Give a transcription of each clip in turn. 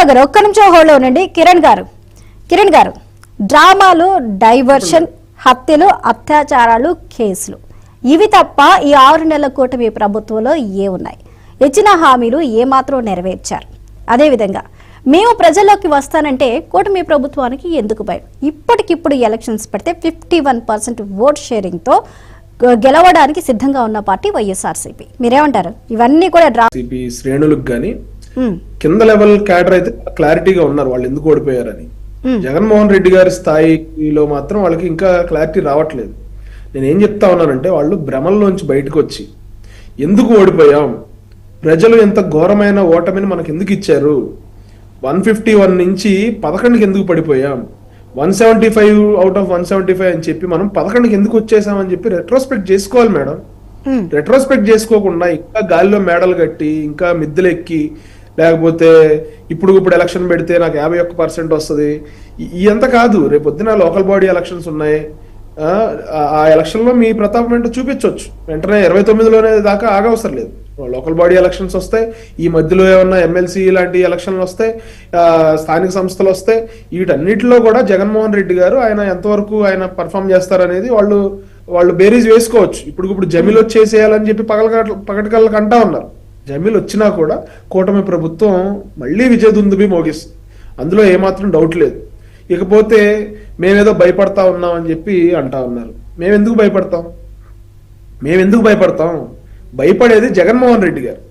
రామారావు గారు ఒక్క నిమిషం హోల్డ్ ఉండండి. కిరణ్ గారు డ్రామాలు, డైవర్షన్, హత్యలు, అత్యాచారాలు, కేసులు ఇవి తప్ప ఈ 6 నెలల కూటమి ప్రభుత్వంలో ఉన్నాయి? ఇచ్చిన హామీలు ఏమాత్రం నెరవేర్చారు? అదేవిధంగా మేము ప్రజల్లోకి వస్తానంటే కూటమి ప్రభుత్వానికి ఎందుకు భయం? ఇప్పటికిప్పుడు ఎలక్షన్స్ పెడితే 51% ఓట్ షేరింగ్తో గెలవడానికి సిద్ధంగా ఉన్న పార్టీ వైఎస్ఆర్సీపీ. మీరేమంటారు? ఇవన్నీ కూడా శ్రేణులకు గానీ కింద లెవెల్ క్యాడర్ అయితే క్లారిటీగా ఉన్నారు వాళ్ళు ఎందుకు ఓడిపోయారని. జగన్మోహన్ రెడ్డి గారి స్థాయిలో మాత్రం వాళ్ళకి ఇంకా క్లారిటీ రావట్లేదు. నేను ఏం చెప్తా ఉన్నానంటే వాళ్ళు భ్రమల్లోంచి బయటకు వచ్చి ఎందుకు ఓడిపోయాం, ప్రజలు ఎంత ఘోరమైన ఓటమిని మనకు ఎందుకు ఇచ్చారు, 151 నుంచి 11కి ఎందుకు పడిపోయాం, 175 అవుట్ ఆఫ్ 175 అని చెప్పి మనం 11కి ఎందుకు వచ్చేసామని చెప్పి రెట్రోస్పెక్ట్ చేసుకోవాలి మేడం. రెట్రోస్పెక్ట్ చేసుకోకుండా ఇంకా గాలిలో మేడలు కట్టి ఇంకా మిద్దెలెక్కి లేకపోతే ఇప్పుడు ఎలక్షన్ పెడితే నాకు 51% వస్తుంది ఇదంతా కాదు. రేపు పొద్దున లోకల్ బాడీ ఎలక్షన్స్ ఉన్నాయి. ఆ ఎలక్షన్ లో మీ ప్రతాపం ఏంటో చూపించవచ్చు. వెంటనే 29లోనే దాకా ఆగవసరం లేదు. లోకల్ బాడీ ఎలక్షన్స్ వస్తాయి, ఈ మధ్యలో ఏమన్నా ఎమ్మెల్సీ లాంటి ఎలక్షన్లు వస్తాయి, స్థానిక సంస్థలు వస్తాయి. వీటన్నిటిలో కూడా జగన్మోహన్ రెడ్డి గారు ఆయన ఎంతవరకు ఆయన పర్ఫామ్ చేస్తారనేది వాళ్ళు బేరీజ్ వేసుకోవచ్చు. ఇప్పుడు జమీలు వచ్చేసేయాలని చెప్పి పగటికళ్ళకి అంటా ఉన్నారు. జమీలు వచ్చినా కూడా కూటమి ప్రభుత్వం మళ్ళీ విజయదుందుబి మోగిస్తుంది, అందులో ఏమాత్రం డౌట్ లేదు. ఇకపోతే మేమేదో భయపడతా ఉన్నాం అని చెప్పి అంటా ఉన్నారు. మేమెందుకు భయపడతాం? భయపడేది జగన్మోహన్ రెడ్డి గారు.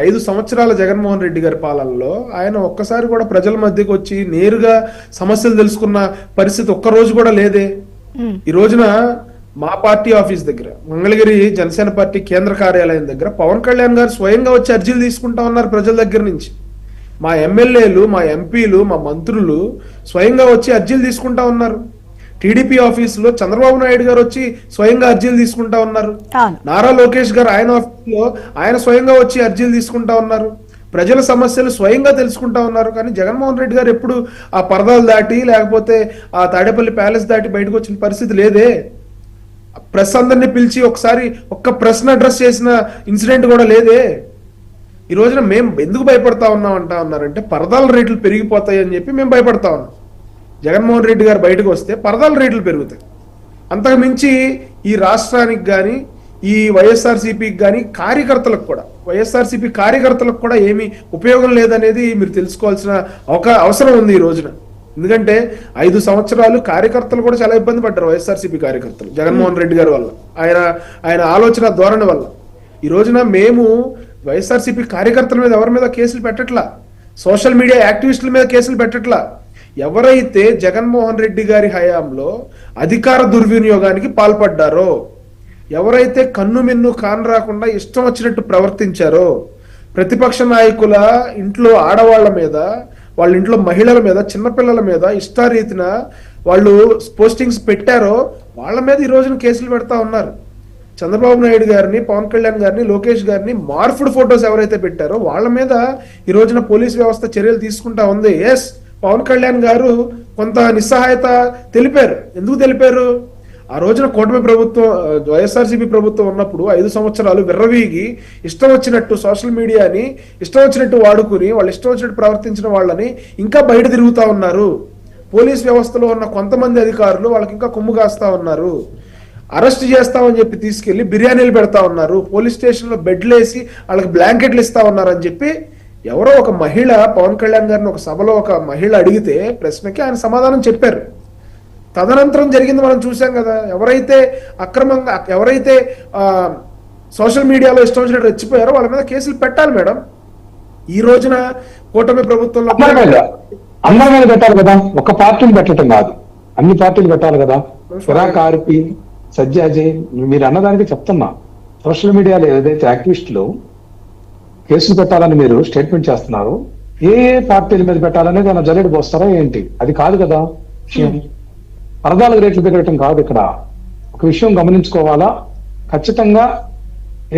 5 సంవత్సరాల జగన్మోహన్ రెడ్డి గారి పాలనలో ఆయన ఒక్కసారి కూడా ప్రజల మధ్యకి వచ్చి నేరుగా సమస్యలు తెలుసుకున్న పరిస్థితి ఒక్కరోజు కూడా లేదే. ఈ రోజున మా పార్టీ ఆఫీస్ దగ్గర, మంగళగిరి జనసేన పార్టీ కేంద్ర కార్యాలయం దగ్గర పవన్ కళ్యాణ్ గారు స్వయంగా వచ్చి అర్జీలు తీసుకుంటా ఉన్నారు ప్రజల దగ్గర నుంచి. మా ఎమ్మెల్యేలు, మా ఎంపీలు, మా మంత్రులు స్వయంగా వచ్చి అర్జీలు తీసుకుంటా ఉన్నారు. టీడీపీ ఆఫీసులో చంద్రబాబు నాయుడు గారు వచ్చి స్వయంగా అర్జీలు తీసుకుంటా ఉన్నారు. నారా లోకేష్ గారు ఆయన ఆఫీసులో ఆయన స్వయంగా వచ్చి అర్జీలు తీసుకుంటా ఉన్నారు. ప్రజల సమస్యలు స్వయంగా తెలుసుకుంటా ఉన్నారు. కానీ జగన్మోహన్ రెడ్డి గారు ఎప్పుడు ఆ పరదాలు దాటి లేకపోతే ఆ తాడేపల్లి ప్యాలెస్ దాటి బయటకు వచ్చిన పరిస్థితి లేదే. ప్రెస్ అందరినీ పిలిచి ఒకసారి ఒక్క ప్రశ్న అడ్రస్ చేసిన ఇన్సిడెంట్ కూడా లేదే. ఈ రోజున మేము ఎందుకు భయపడతా ఉన్నారంటే పరదాల రేట్లు పెరిగిపోతాయి అని చెప్పి మేము భయపడతా ఉన్నాం. జగన్మోహన్ రెడ్డి గారు బయటకు వస్తే పరదాల రేట్లు పెరుగుతాయి. అంతకు మించి ఈ రాష్ట్రానికి కానీ ఈ వైఎస్ఆర్సీపీకి కానీ వైఎస్ఆర్సీపీ కార్యకర్తలకు కూడా ఏమీ ఉపయోగం లేదనేది మీరు తెలుసుకోవాల్సిన అవసరం ఉంది ఈ రోజున. ఎందుకంటే 5 సంవత్సరాలు కార్యకర్తలు కూడా చాలా ఇబ్బంది పడ్డారు. వైఎస్ఆర్సీపీ కార్యకర్తలు జగన్మోహన్ రెడ్డి గారి వల్ల, ఆయన ఆలోచన ధోరణి వల్ల. ఈ రోజున మేము వైఎస్ఆర్సీపీ కార్యకర్తల మీద ఎవరి మీద కేసులు పెట్టట్లా, సోషల్ మీడియా యాక్టివిస్టుల మీద కేసులు పెట్టట్లా. ఎవరైతే జగన్మోహన్ రెడ్డి గారి హయాంలో అధికార దుర్వినియోగానికి పాల్పడ్డారో, ఎవరైతే కన్ను మిన్ను కాన్ రాకుండా ఇష్టం వచ్చినట్టు ప్రవర్తించారో, ప్రతిపక్ష నాయకుల ఇంట్లో ఆడవాళ్ల మీద, వాళ్ళ ఇంట్లో మహిళల మీద, చిన్నపిల్లల మీద ఇష్టారీతిన వాళ్ళు పోస్టింగ్స్ పెట్టారో వాళ్ళ మీద ఈ రోజున కేసులు పెడతా ఉన్నారు. చంద్రబాబు నాయుడు గారిని, పవన్ కళ్యాణ్ గారిని, లోకేష్ గారిని మార్ఫుడ్ ఫోటోస్ ఎవరైతే పెట్టారో వాళ్ళ మీద ఈ రోజున పోలీస్ వ్యవస్థ చర్యలు తీసుకుంటా ఉంది. ఎస్, పవన్ కళ్యాణ్ గారు కొంత నిస్సహాయత తెలిపారు. ఎందుకు తెలిపారు? ఆ రోజున కూటమి ప్రభుత్వం, వైఎస్ఆర్సీపీ ప్రభుత్వం ఉన్నప్పుడు 5 సంవత్సరాలు విర్రవీగి ఇష్టం వచ్చినట్టు సోషల్ మీడియాని ఇష్టం వచ్చినట్టు వాడుకుని వాళ్ళు ఇష్టం వచ్చినట్టు ప్రవర్తించిన వాళ్ళని ఇంకా బయట తిరుగుతా ఉన్నారు. పోలీస్ వ్యవస్థలో ఉన్న కొంతమంది అధికారులు వాళ్ళకి ఇంకా కొమ్ము కాస్తా ఉన్నారు. అరెస్ట్ చేస్తామని చెప్పి తీసుకెళ్లి బిర్యానీలు పెడతా ఉన్నారు. పోలీస్ స్టేషన్ లో బెడ్లు వేసి వాళ్ళకి బ్లాంకెట్లు ఇస్తా ఉన్నారు అని చెప్పి ఎవరో ఒక మహిళ పవన్ కళ్యాణ్ గారిని ఒక సభలో ఒక మహిళ అడిగితే ప్రశ్నకి ఆయన సమాధానం చెప్పారు. తదనంతరం జరిగింది మనం చూసాం కదా. ఎవరైతే అక్రమంగా, ఎవరైతే సోషల్ మీడియాలో ఇష్టం వచ్చినట్టు రెచ్చిపోయారో వాళ్ళ మీద కేసులు పెట్టాలి మేడం. ఈ రోజున కూటమి ప్రభుత్వంలో అందరి మీద పెట్టాలి కదా, ఒక పార్టీని పెట్టడం కాదు, అన్ని పార్టీలు పెట్టాలి కదా. ఆర్పి సజ్జాజయ్ మీరు అన్నదానికి చెప్తున్నా, సోషల్ మీడియాలో ఏదైతే యాక్టివిస్టులు కేసులు పెట్టాలని మీరు స్టేట్మెంట్ చేస్తున్నారు, ఏ పార్టీల మీద పెట్టాలనేది ఏమైనా జల్లెడు పోస్తారా ఏంటి? అది కాదు కదా విషయం. పరదాలకు రేట్లు పెరగటం కాదు ఇక్కడ. ఒక విషయం గమనించుకోవాలా, ఖచ్చితంగా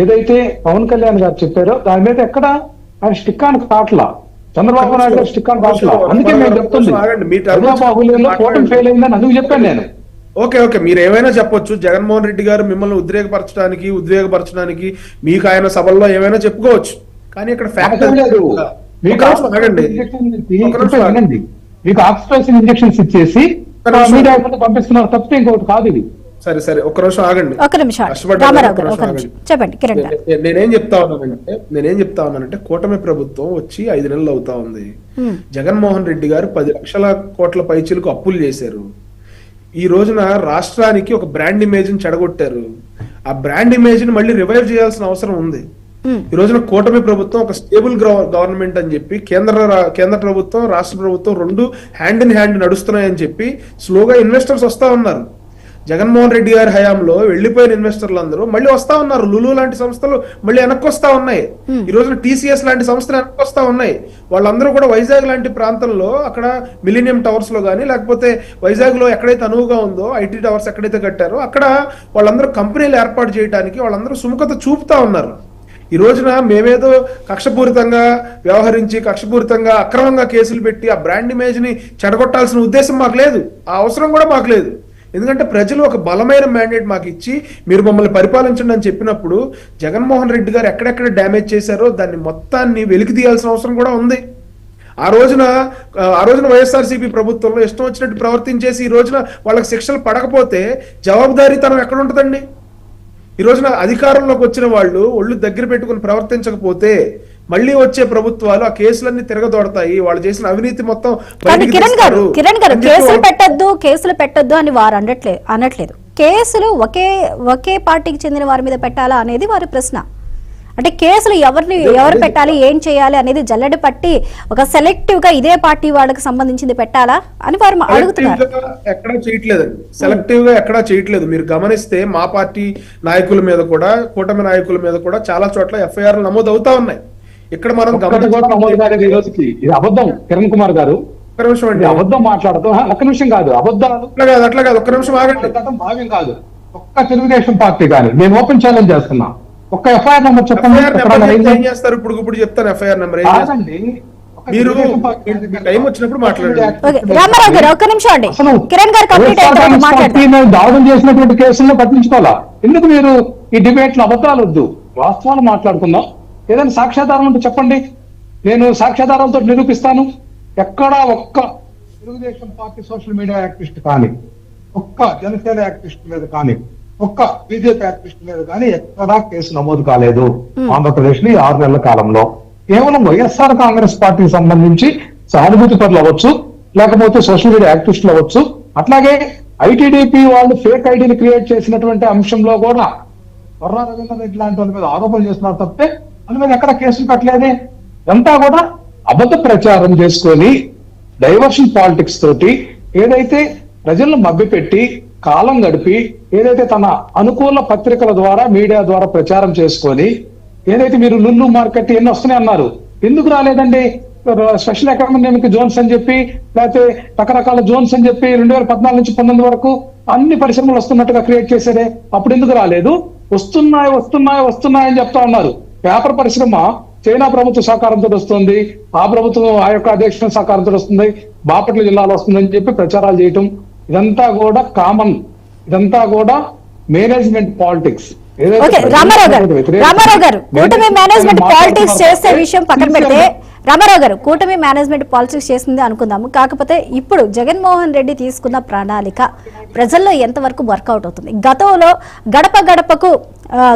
ఏదైతే పవన్ కళ్యాణ్ గారు చెప్పారో దాని మీద ఎక్కడ ఆయన స్టిక్ ఆన్ కాట్లా, చంద్రబాబు నాయుడు గారు స్టిక్ ఆన్ కాట్లా. అందుకే మేము చెప్తుంది కూటమి ఫెయిల్ అయిందని అందుకు చెప్పాను నేను. ఓకే, మీరు ఏమైనా చెప్పొచ్చు. జగన్మోహన్ రెడ్డి గారు మిమ్మల్ని ఉద్వేగపరచడానికి మీకు ఆయన సభల్లో ఏమైనా చెప్పుకోవచ్చు. కానీ ఇక్కడ ఫ్యాక్ట్ లేదు, మీకు నిమిషం ఆగండి. వినండి, మీకు ఆక్సిటోసిన్ ఇంజెక్షన్స్ ఇచ్చేసి మీడియా పంపిస్తున్నారు తప్పితే ఇంకొకటి కాదు ఇది. సరే సరే ఒక్క నిమిషం ఆగండి. ఒక నిమిషం కష్టపడ్డారు, రామారావు ఒక్క గారు, ఒక నిమిషం నిమిషం ఆగండి. చెప్పండి కిరణ్ గారు. నేనేం చెప్తా ఉన్నానంటే కూటమి ప్రభుత్వం వచ్చి 5 నెలలు అవుతా ఉంది. జగన్మోహన్ రెడ్డి గారు 10 లక్షల కోట్ల పైచీలకు అప్పులు చేశారు. ఈ రోజున రాష్ట్రానికి ఒక బ్రాండ్ ఇమేజ్ ని చెడగొట్టారు. ఆ బ్రాండ్ ఇమేజ్ ని మళ్ళీ రివైవ్ చేయాల్సిన అవసరం ఉంది. ఈ రోజున కూటమి ప్రభుత్వం ఒక స్టేబుల్ గవర్నమెంట్ అని చెప్పి కేంద్ర ప్రభుత్వం రాష్ట్ర ప్రభుత్వం రెండు హ్యాండ్ ఇన్ హ్యాండ్ నడుస్తున్నాయని చెప్పి స్లోగా ఇన్వెస్టర్స్ వస్తా ఉన్నారు. జగన్మోహన్ రెడ్డి గారి హయాంలో వెళ్లిపోయిన ఇన్వెస్టర్లు అందరూ మళ్ళీ వస్తా ఉన్నారు. లులు లాంటి సంస్థలు మళ్ళీ వెనక్కి వస్తా ఉన్నాయి. ఈ రోజున TCS లాంటి సంస్థలు వెనక్కి వస్తా ఉన్నాయి. వాళ్ళందరూ కూడా వైజాగ్ లాంటి ప్రాంతంలో అక్కడ మిలీనియం టవర్స్ లో కానీ లేకపోతే వైజాగ్ లో ఎక్కడైతే అనువుగా ఉందో IT టవర్స్ ఎక్కడైతే కట్టారో అక్కడ వాళ్ళందరూ కంపెనీలు ఏర్పాటు చేయడానికి వాళ్ళందరూ సుముఖత చూపుతా ఉన్నారు. ఈ రోజున మేమేదో కక్షపూరితంగా వ్యవహరించి కక్షపూరితంగా అక్రమంగా కేసులు పెట్టి ఆ బ్రాండ్ ఇమేజ్ ని చెడగొట్టాల్సిన ఉద్దేశం మాకు లేదు. ఆ అవసరం కూడా మాకు లేదు. ఎందుకంటే ప్రజలు ఒక బలమైన మ్యాండేట్ మాకు ఇచ్చి మీరు మమ్మల్ని పరిపాలించండి అని చెప్పినప్పుడు జగన్మోహన్ రెడ్డి గారు ఎక్కడెక్కడ డ్యామేజ్ చేశారో దాన్ని మొత్తాన్ని వెలికి తీయాల్సిన అవసరం కూడా ఉంది. ఆ రోజున వైఎస్ఆర్సీపీ ప్రభుత్వంలో ఇష్టం వచ్చినట్టు ప్రవర్తించేసి ఈ రోజున వాళ్ళకి శిక్షలు పడకపోతే జవాబుదారీతనం ఎక్కడ ఉంటుందండి? ఈ రోజున అధికారంలోకి వచ్చిన వాళ్ళు ఒళ్ళు దగ్గర పెట్టుకుని ప్రవర్తించకపోతే మళ్ళీ వచ్చే ప్రభుత్వాలు ఆ కేసులన్నీ తిరగదోడతాయి. వాళ్ళు చేసిన అవినీతి మొత్తం కానీ కిరణ్ గారు కేసులు పెట్టొద్దు అని వారు అనట్లేదు. కేసులు ఒకే పార్టీకి చెందిన వారి మీద పెట్టాలా అనేది వారి ప్రశ్న. అంటే కేసులు ఎవరు పెట్టాలి, ఏం చేయాలి అనేది జల్లెడ పట్టి ఒక సెలెక్టివ్ గా ఇదే పార్టీ వాళ్ళకి సంబంధించింది పెట్టాలా అని వారు అడుగుతున్నారు. ఎక్కడా చేయట్లేదండి, సెలెక్టివ్ గా ఎక్కడా చేయట్లేదు. మీరు గమనిస్తే మా పార్టీ నాయకుల మీద కూడా కూటమి నాయకుల మీద కూడా చాలా చోట్ల FIR నమోదు అవుతా ఉన్నాయి. ఇక్కడ మనం ఈ రోజుకి ఇది అబద్ధం. కిరణ్ కుమార్ గారు ఒక్క నిమిషం అండి, అబద్ధం మాట్లాడతాం. ఒక్క నిమిషం కాదు, అబద్ధాలు అట్లా కాదు ఒక్క నిమిషం ఆగండి. భావ్యం కాదు. ఒక్క తెలుగుదేశం పార్టీ కానీ నేను ఓపెన్ ఛాలెంజ్ చేస్తున్నా, ఒక్క FIR నెంబర్ చెప్పండి. ఏం చేస్తారు? ఇప్పుడు చెప్తాను FIR నెంబర్. మీరు టైం వచ్చినప్పుడు మాట్లాడండి. రామారావు గారు ఒక్క నిమిషం అండి, కిరణ్ గారు దాడులు చేసినటువంటి కేసుల్లో పట్టించుకోవాలా? ఎందుకు మీరు ఈ డిబేట్ లో అబద్ధాలు వద్దు, వాస్తవాలు మాట్లాడుకుందాం. ఏదైనా సాక్ష్యాధారం ఉంటే చెప్పండి, నేను సాక్ష్యాధారంతో నిరూపిస్తాను. ఎక్కడా ఒక్క Telugu Desam party social media activist కానీ, ఒక్క జనసేన యాక్టివిస్ట్ మీద కానీ, ఒక్క BJP యాక్టివిస్ట్ మీద కానీ ఎక్కడా కేసు నమోదు కాలేదు ఆంధ్రప్రదేశ్ లో ఈ 6 నెలల కాలంలో. కేవలం వైఎస్ఆర్ కాంగ్రెస్ పార్టీకి సంబంధించి సానుభూతి పరులు అవ్వచ్చు, లేకపోతే సోషల్ మీడియా యాక్టివిస్టులు అవ్వచ్చు, అట్లాగే ITDP వాళ్ళు ఫేక్ ఐడిని క్రియేట్ చేసినటువంటి అంశంలో కూడా వర్రా రవీంద్ర రెడ్డి లాంటి వాళ్ళ మీద ఆరోపణలు చేస్తున్నారు తప్పితే వాళ్ళ మీద ఎక్కడ కేసులు కట్టలేదే. అంతా కూడా అబద్ధ ప్రచారం చేసుకొని డైవర్షన్ పాలిటిక్స్ తోటి ఏదైతే ప్రజలను మభ్యపెట్టి కాలం గడిపి ఏదైతే తన అనుకూల పత్రికల ద్వారా మీడియా ద్వారా ప్రచారం చేసుకొని ఏదైతే మీరు లుల్లు మార్కెట్ ఎన్ని వస్తున్నాయి అన్నారు, ఎందుకు రాలేదండి? స్పెషల్ ఎకనామిక్ జోన్స్ అని చెప్పి లేకపోతే రకరకాల జోన్స్ అని చెప్పి 2014 నుంచి 19 వరకు అన్ని పరిశ్రమలు వస్తున్నట్టుగా క్రియేట్ చేశారే, అప్పుడు ఎందుకు రాలేదు? వస్తున్నాయి అని చెప్తా ఉన్నారు. పేపర్ పరిశ్రమ చైనా ప్రభుత్వ సహకారంతో వస్తుంది, ఆ ప్రభుత్వం ఆ యొక్క అధ్యక్షుల సహకారంతో వస్తుంది, బాపట్ల జిల్లాలో వస్తుందని చెప్పి ప్రచారాలు చేయటం, ఇదంతా కూడా కామన్, ఇదంతా కూడా మేనేజ్మెంట్ పాలిటిక్స్. రామారావు గారు కూటమి మేనేజ్మెంట్ పాలిటిక్స్ చేసే విషయం పక్కన పెడితే, రామారావు గారు కూటమి మేనేజ్మెంట్ పాలిటిక్స్ చేసింది అనుకుందాము. కాకపోతే ఇప్పుడు జగన్మోహన్ రెడ్డి తీసుకున్న ప్రణాళిక ప్రజల్లో ఎంతవరకు వర్కౌట్ అవుతుంది? గతంలో గడప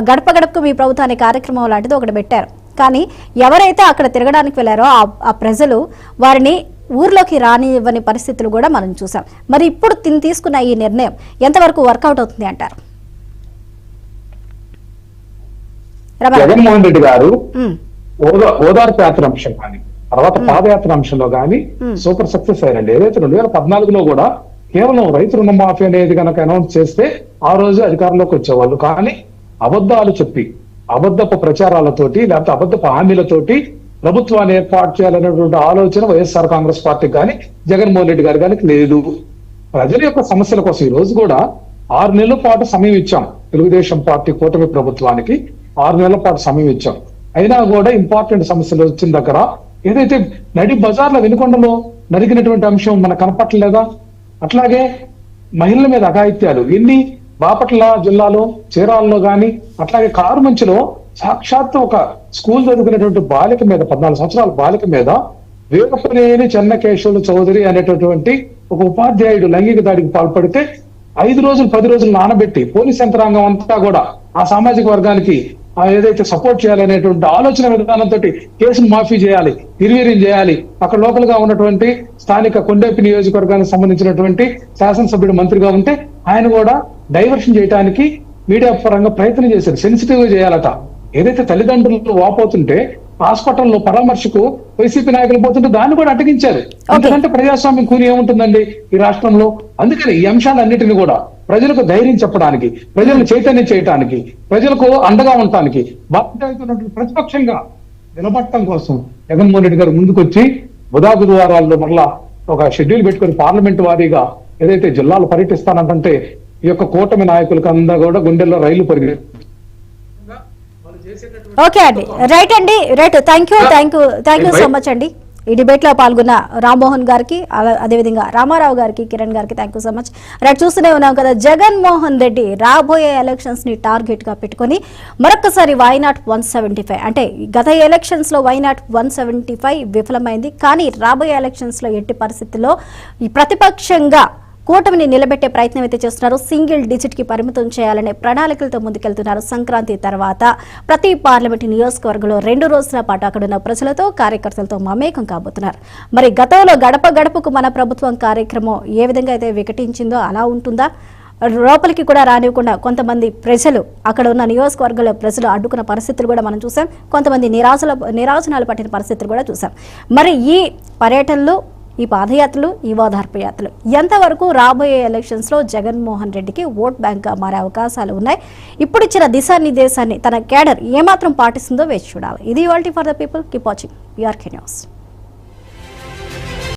గడపకు మీ ప్రభుత్వం అనే కార్యక్రమం లాంటిది ఒకటి పెట్టారు. కానీ ఎవరైతే అక్కడ తిరగడానికి వెళ్ళారో ఆ ప్రజలు వారిని ఊర్లోకి రానివ్వని పరిస్థితులు కూడా మనం చూసాం. మరి ఇప్పుడు తీసుకున్న ఈ నిర్ణయం ఎంతవరకు వర్కౌట్ అవుతుంది అంటారు? జగన్మోహన్ రెడ్డి గారు ఓదార్పు యాత్ర అంశం కానీ తర్వాత పాదయాత్ర అంశంలో కానీ సూపర్ సక్సెస్ అయ్యారండి. ఏదైతే 2014లో కూడా కేవలం రైతు రుణమాఫీ అనేది కనుక అనౌన్స్ చేస్తే ఆ రోజు అధికారంలోకి వచ్చేవాళ్ళు. కానీ అబద్ధాలు చెప్పి అబద్ధపు ప్రచారాలతోటి లేకపోతే అబద్ధపు హామీలతోటి ప్రభుత్వాన్ని ఏర్పాటు చేయాలనేటువంటి ఆలోచన వైఎస్ఆర్ కాంగ్రెస్ పార్టీకి కానీ జగన్మోహన్ రెడ్డి గారి కానీ లేదు. ప్రజల యొక్క సమస్యల కోసం ఈ రోజు కూడా 6 నెలల పాటు సమయం ఇచ్చాం తెలుగుదేశం పార్టీ కూటమి ప్రభుత్వానికి. 6 నెలల పాటు సమయం ఇచ్చాం. అయినా కూడా ఇంపార్టెంట్ సమస్యలు వచ్చిన దగ్గర ఏదైతే నడి బజార్ల వెనుకొండలో నరికినటువంటి అంశం మనకు కనపట్టలేదా? అట్లాగే మహిళల మీద అఘాయిత్యాలు ఎన్ని బాపట్ల జిల్లాలో చీరాల్లో గాని, అట్లాగే కారుమంచిలో సాక్షాత్తు ఒక స్కూల్ చదువుకునేటువంటి బాలిక మీద 14 సంవత్సరాల బాలిక మీద వేగపనేని చెన్నకేశవులు చౌదరి అనేటటువంటి ఒక ఉపాధ్యాయుడు లైంగిక దాడికి పాల్పడితే 5 రోజులు 10 రోజులు నానబెట్టి పోలీస్ యంత్రాంగం అంతా కూడా ఆ సామాజిక వర్గానికి ఏదైతే సపోర్ట్ చేయాలనేటువంటి ఆలోచన విధానంతో కేసును మాఫీ చేయాలి, నిర్వీర్యం చేయాలి. అక్కడ లోకల్ గా ఉన్నటువంటి స్థానిక కొండేపి నియోజకవర్గానికి సంబంధించినటువంటి శాసనసభ్యుడు మంత్రిగా ఉంటే ఆయన కూడా డైవర్షన్ చేయడానికి మీడియా పరంగా ప్రయత్నం చేశారు. సెన్సిటివ్ గా చేయాలట. ఏదైతే తల్లిదండ్రులు వాపోతుంటే హాస్పిటల్లో పరామర్శకు వైసీపీ నాయకులు పోతుంటే దాన్ని కూడా అడ్డగించారు. ఎందుకంటే ప్రజాస్వామ్యం కూని ఏముంటుందండి ఈ రాష్ట్రంలో. అందుకని ఈ అంశాలన్నిటిని కూడా ప్రజలకు ధైర్యం చెప్పడానికి, ప్రజలను చైతన్యం చేయడానికి, ప్రజలకు అండగా ఉండటానికి బాధ్యత ప్రతిపక్షంగా నిలబడటం కోసం జగన్మోహన్ రెడ్డి గారు ముందుకొచ్చి బుధవారాల్లో మరలా ఒక షెడ్యూల్ పెట్టుకుని పార్లమెంట్ వారీగా ఏదైతే జిల్లాలు పర్యటిస్తానంటే ఈ యొక్క కూటమి నాయకులకు అంతా కూడా గుండెల్లో రైలు పరిగెత్తారు. ఓకే అండి, రైట్ అండి, right. Thank you so much అండి. ఈ డిబేట్ లో పాల్గొన్న రామ్మోహన్ గారికి, అదేవిధంగా రామారావు గారికి, కిరణ్ గారికి thank you so much. Right, చూస్తూనే ఉన్నాం కదా, జగన్మోహన్ రెడ్డి రాబోయే ఎలక్షన్స్ ని టార్గెట్ గా పెట్టుకుని మరొకసారి వైనాట్ 175 అంటే గత ఎలక్షన్స్ లో వైనాట్ 175 విఫలమైంది. కానీ రాబోయే ఎలక్షన్స్ లో ఎట్టి పరిస్థితుల్లో ఈ ప్రతిపక్షంగా కూటమిని నిలబెట్టే ప్రయత్నం అయితే చేస్తున్నారు. సింగిల్ డిజిట్ కి పరిమితం చేయాలనే ప్రణాళికలతో ముందుకెళ్తున్నారు. సంక్రాంతి తర్వాత ప్రతి పార్లమెంటు నియోజకవర్గంలో 2 రోజుల పాటు అక్కడున్న ప్రజలతో, కార్యకర్తలతో మమేకం కాబోతున్నారు. మరి గతంలో గడప గడపకు మన ప్రభుత్వం కార్యక్రమం ఏ విధంగా అయితే వికటించిందో అలా ఉంటుందా? లోపలికి కూడా రానివ్వకుండా కొంతమంది ప్రజలు, అక్కడ ఉన్న నియోజకవర్గాల ప్రజలు అడ్డుకున్న పరిస్థితులు కూడా మనం చూసాం. కొంతమంది నిరాజనాలు పట్టిన పరిస్థితులు కూడా చూసాం. మరి ఈ పర్యటనలు, ఈ పాదయాత్రలు, ఈ ఓదార్పు యాత్రలు ఎంతవరకు రాబోయే ఎలక్షన్స్ లో జగన్మోహన్ రెడ్డికి ఓట్ బ్యాంక్ గా మారే అవకాశాలు ఉన్నాయి? ఇప్పుడు ఇచ్చిన దిశానిర్దేశాన్ని తన కేడర్ ఏమాత్రం పాటిస్తుందో వేచి చూడాలి. ఇది ఇవాల్టి for the people. Keep watching PRK news.